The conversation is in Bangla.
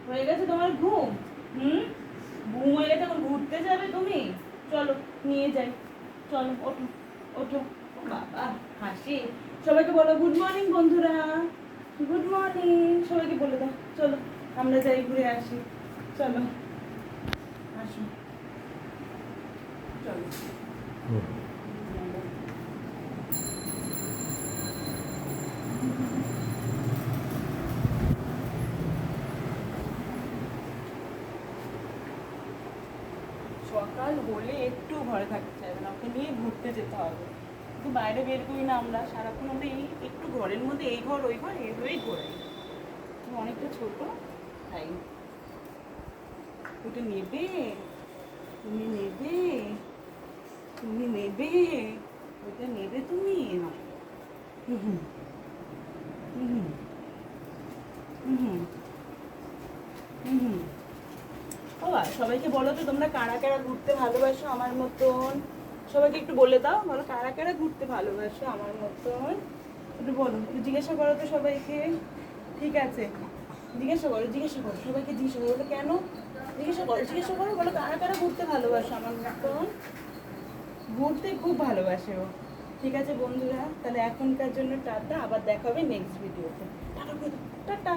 হয়ে গেছে তোমার ঘুম? ঘুম হয়ে গেছে, এখন ঘুরতে যাবে তুমি? চলো নিয়ে যাই, চলো ওঠো ওঠো। বাবা হাসি। সবাইকে বলো গুড মর্নিং বন্ধুরা, গুড মর্নিং সবাইকে বলে দাও। চলো আমরা যাই ঘুরে আসি, চলো আসো চলো। সকাল হলে একটু ঘরে থাকতে চাইবে না, ওকে নিয়ে ঘুরতে যেতে হবে। কিন্তু বাইরে বের করি না আমরা, সারাক্ষণ আমরা এই একটু ঘরের মধ্যে এই ঘর ওই ঘর এইভাবেই ঘোরাই। তুমি অনেকটা ছোট তাই। ওটা নেবে, তুমি নেবে, তুমি নেবে, ওটা নেবে তুমি না। হুম হুম হুম হুম হুম হুম। বাবা সবাইকে বলো তো তোমরা কারা কারা ঘুরতে ভালোবাসো আমার মতন। সবাইকে একটু বলে দাও, বলো কারা কারা ঘুরতে ভালোবাসো আমার মতন। একটু বলো, একটু জিজ্ঞাসা করো তো সবাইকে। ঠিক আছে, জিজ্ঞাসা করো, জিজ্ঞাসা করো সবাইকে, জিজ্ঞাসা করো বলো কেন, জিজ্ঞাসা করো, জিজ্ঞাসা করো, বলো কারা কারা ঘুরতে ভালোবাসো আমার মতন। ঘুরতে খুব ভালোবাসে ও। ঠিক আছে বন্ধুরা, তাহলে এখনকার জন্য টাটা, আবার দেখা হবে নেক্সট ভিডিওতে। Tata tata.